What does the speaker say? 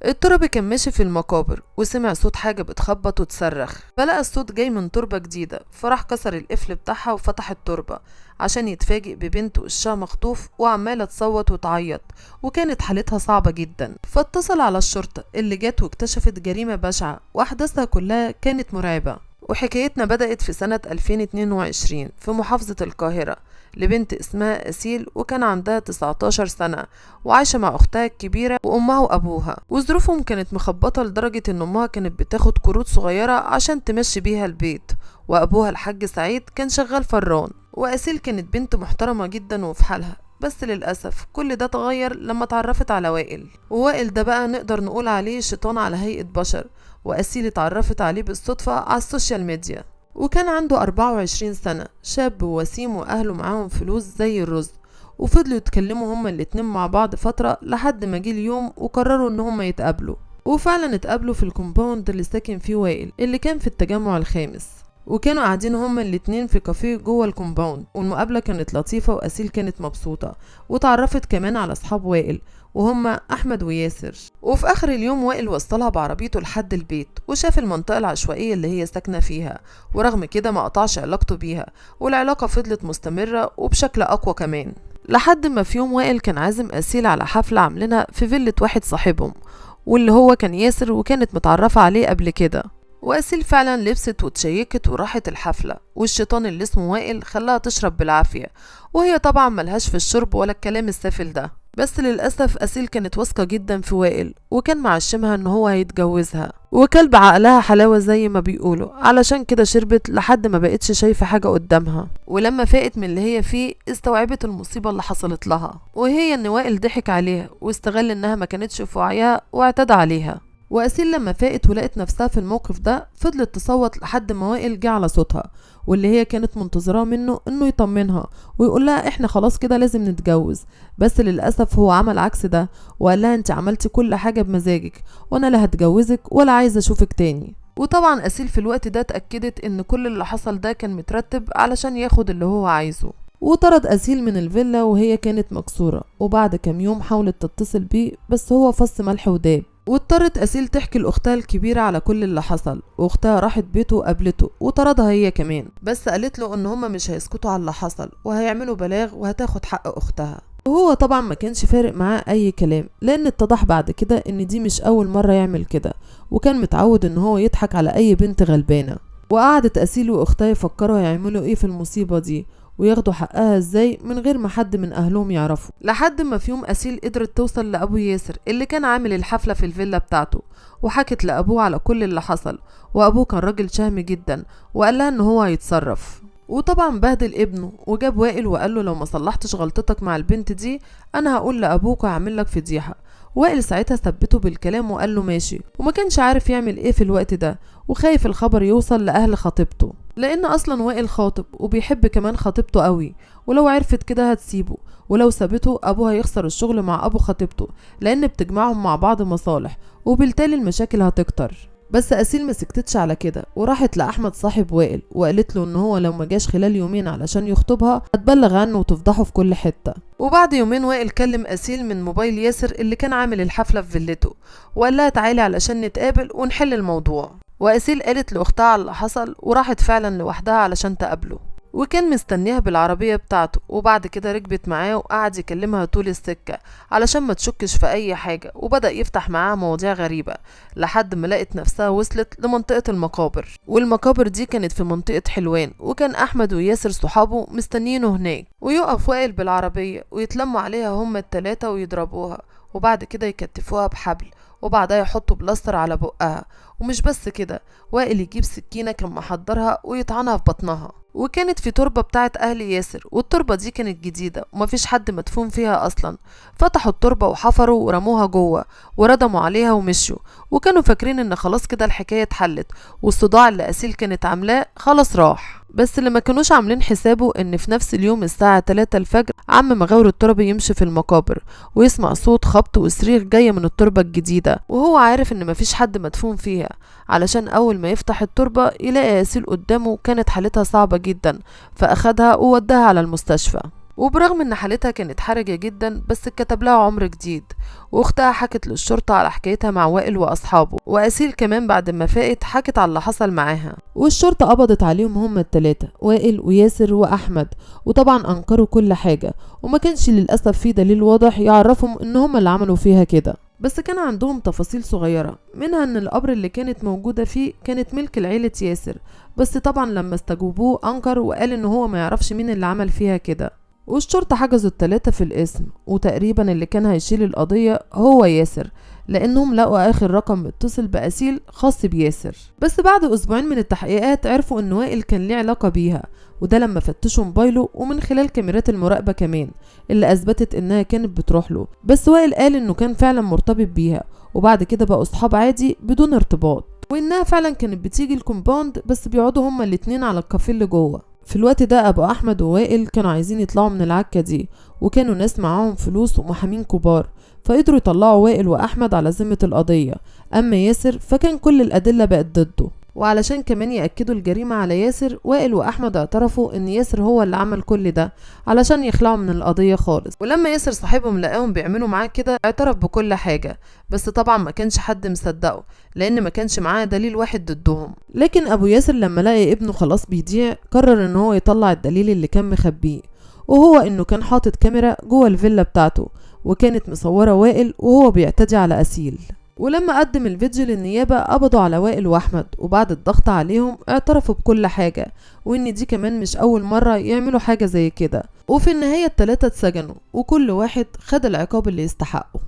التربي كان ماشي في المقابر وسمع صوت حاجة بتخبط وتصرخ، فلقى الصوت جاي من تربة جديدة، فراح كسر القفل بتاعها وفتح التربة عشان يتفاجئ ببنت وشها مخطوف وعمالة تصوت وتعيط، وكانت حالتها صعبة جدا. فاتصل على الشرطة اللي جت واكتشفت جريمة بشعة وأحداثها كلها كانت مرعبة. وحكايتنا بدأت في سنة 2022 في محافظة القاهرة لبنت اسمها أسيل، وكان عندها 19 سنة وعايشة مع أختها الكبيرة وأمها وأبوها، وظروفهم كانت مخبطة لدرجة إن أمها كانت بتاخد قروض صغيرة عشان تمشي بيها البيت، وأبوها الحاج سعيد كان شغال فران. وأسيل كانت بنت محترمة جدا وفي حالها، بس للأسف كل ده اتغير لما اتعرفت على وائل. ووائل ده بقى نقدر نقول عليه شيطان على هيئة بشر، وأسيل اتعرفت عليه بالصدفة على السوشيال ميديا. وكان عنده 24 سنة، شاب وسيم وأهله معاهم فلوس زي الرز. وفضلوا يتكلموا هما الاتنين مع بعض فترة لحد ما جه اليوم وقرروا ان هما يتقابلوا. وفعلا اتقابلوا في الكومباوند اللي ساكن فيه وائل اللي كان في التجمع الخامس، وكانوا قاعدين هما الاتنين في كافيه جوه الكومباوند. والمقابلة كانت لطيفة وأسيل كانت مبسوطة، وتعرفت كمان على أصحاب وائل وهما أحمد وياسر. وفي آخر اليوم وائل وصلها بعربيته لحد البيت وشاف المنطقة العشوائية اللي هي ساكنة فيها، ورغم كده ما قطعش علاقته بيها، والعلاقة فضلت مستمرة وبشكل أقوى كمان. لحد ما في يوم وائل كان عازم أسيل على حفلة عاملينها في فيلة واحد صاحبهم، واللي هو كان ياسر، وكانت متعرفة عليه قبل كده. وأسيل فعلا لبست وتشيكت وراحت الحفلة، والشيطان اللي اسمه وائل خلاها تشرب بالعافية، وهي طبعا ملهاش في الشرب ولا الكلام السافل ده. بس للأسف أسيل كانت واثقة جدا في وائل، وكان معشمها ان هو هيتجوزها، وكلب عقلها حلاوة زي ما بيقولوا، علشان كده شربت لحد ما بقتش شايفة حاجة قدامها. ولما فاقت من اللي هي فيه استوعبت المصيبة اللي حصلت لها، وهي ان وائل ضحك عليها واستغل انها ما كانتش في وعيها واعتدى عليها. وأسيل لما فاقت ولقت نفسها في الموقف ده فضلت تصوت لحد ما وائل جه على صوتها، واللي هي كانت منتظراه منه انه يطمنها ويقول لها احنا خلاص كده لازم نتجوز. بس للأسف هو عمل عكس ده، وقال لها انت عملتي كل حاجة بمزاجك، وانا لا هتجوزك ولا عايزة اشوفك تاني. وطبعا أسيل في الوقت ده اتأكدت ان كل اللي حصل ده كان مترتب علشان ياخد اللي هو عايزه. وطرد أسيل من الفيلا وهي كانت مكسورة، وبعد كام يوم حاولت تتصل بيه بس هو فص ملح وداب. واضطرت أسيل تحكي لأختها الكبيرة على كل اللي حصل، وأختها راحت بيته وقابلته وطردها هي كمان، بس قالت له إن هما مش هيسكتوا على اللي حصل وهيعملوا بلاغ وهتاخد حق أختها. وهو طبعا ما كانش فارق معاه أي كلام، لأن اتضح بعد كده إن دي مش أول مرة يعمل كده، وكان متعود إن هو يضحك على أي بنت غلبانة. وقعدت أسيل وأختها يفكروا هيعملوا إيه في المصيبة دي وياخدوا حقها ازاي من غير ما حد من اهلهم يعرفوا. لحد ما في يوم أسيل قدرت توصل لأبو ياسر اللي كان عامل الحفلة في الفيلا بتاعته، وحكت لأبوه على كل اللي حصل. وأبوه كان راجل شهم جدا وقال لها ان هو هيتصرف. وطبعا بهدل ابنه وجاب وائل وقال له لو ما صلحتش غلطتك مع البنت دي انا هقول لأبوك وهعمل لك فضيحة. وائل ساعتها ثبته بالكلام وقال له ماشي، وما كانش عارف يعمل ايه في الوقت ده، وخايف الخبر يوصل لأهل خطيبته، لان اصلا وائل خاطب وبيحب كمان خطيبته قوي، ولو عرفت كده هتسيبه، ولو سابته ابوه هيخسر الشغل مع ابو خطيبته لان بتجمعهم مع بعض مصالح، وبالتالي المشاكل هتكتر. بس أسيل ما سكتتش على كده، وراحت لأحمد صاحب وائل وقالت له ان هو لو ما جاش خلال يومين علشان يخطبها هتبلغ عنه وتفضحه في كل حتة. وبعد يومين وائل كلم أسيل من موبايل ياسر اللي كان عامل الحفلة في فيلته، وقال لها تعالي علشان نتقابل ونحل الموضوع. وأسيل قالت لأختها على اللي حصل وراحت فعلا لوحدها علشان تقابله، وكان مستنيها بالعربية بتاعته. وبعد كده ركبت معاه وقعد يكلمها طول السكة علشان ما تشكش في أي حاجة، وبدأ يفتح معاها مواضيع غريبة لحد ما لقت نفسها وصلت لمنطقة المقابر. والمقابر دي كانت في منطقة حلوان، وكان أحمد وياسر صحابه مستنيينه هناك. ويقف وائل بالعربية ويتلموا عليها هما التلاتة ويضربوها، وبعد كده يكتفوها بحبل، وبعدها يحطوا بلاستر على بقها. ومش بس كده، وائل يجيب سكينة كان محضرها ويطعنها في بطنها. وكانت في تربة بتاعت أهل ياسر، والتربة دي كانت جديدة ومفيش حد مدفون فيها أصلا. فتحوا التربة وحفروا ورموها جوه وردموا عليها ومشوا، وكانوا فاكرين ان خلاص كده الحكاية اتحلت والصداع اللي أسيل كانت عاملاه خلاص راح. بس اللي ما كانوش عاملين حسابه ان في نفس اليوم الساعة 3 الفجر عم مغاور التربي يمشي في المقابر ويسمع صوت خبط وصريخ جاية من التربة الجديدة، وهو عارف ان مفيش حد مدفون فيها، علشان اول ما يفتح التربة يلاقي أسيل قدامه كانت حالتها صعبة جدا، فأخدها ووداها على المستشفى. وبرغم ان حالتها كانت حرجة جدا بس اتكتب لها عمر جديد. واختها حكت للشرطة على حكايتها مع وائل واصحابه، واسيل كمان بعد ما فاقت حكت على اللي حصل معاها. والشرطة قبضت عليهم هما التلاتة، وائل وياسر واحمد، وطبعا انكروا كل حاجة، وما كانش للاسف في دليل واضح يعرفهم ان هما اللي عملوا فيها كده. بس كان عندهم تفاصيل صغيرة، منها ان القبر اللي كانت موجودة فيه كانت ملك لعيلة ياسر، بس طبعا لما استجوبوه انكر وقال ان هو ما يعرفش مين اللي عمل فيها كده. والشرطة حجزوا التلاتة في الاسم، وتقريبا اللي كان هيشيل القضية هو ياسر، لانهم لقوا اخر رقم متصل باسيل خاص بياسر. بس بعد اسبوعين من التحقيقات عرفوا ان وائل كان ليه علاقة بيها، وده لما فتشوا موبايله ومن خلال كاميرات المراقبة كمان اللي اثبتت انها كانت بتروح له. بس وائل قال انه كان فعلا مرتبط بيها، وبعد كده بقوا اصحاب عادي بدون ارتباط، وانها فعلا كانت بتيجي الكومباوند بس بيقعدوا هما الاتنين على الكافيه اللي جوه. في الوقت ده ابو احمد ووائل كانوا عايزين يطلعوا من العكة دي، وكانوا ناس معاهم فلوس ومحامين كبار، فقدروا يطلعوا وائل واحمد على ذمة القضية. اما ياسر فكان كل الادلة بقت ضده، وعلشان كمان يأكدوا الجريمة على ياسر، وائل واحمد اعترفوا ان ياسر هو اللي عمل كل ده علشان يخلعوا من القضية خالص. ولما ياسر صاحبهم لقاهم بيعملوا معاه كده اعترف بكل حاجة، بس طبعا ما كانش حد مصدقه لان ما كانش معاه دليل واحد ضدهم. لكن ابو ياسر لما لقى ابنه خلاص بيضيع قرر ان هو يطلع الدليل اللي كان مخبيه، وهو انه كان حاطط كاميرا جوه الفيلا بتاعته وكانت مصورة وائل وهو بيعتدي على اسيل. ولما قدم الفيديو للنيابة قبضوا على وائل واحمد، وبعد الضغط عليهم اعترفوا بكل حاجة، وان دي كمان مش اول مرة يعملوا حاجة زي كده. وفي النهاية التلاتة اتسجنوا، وكل واحد خد العقاب اللي يستحقه.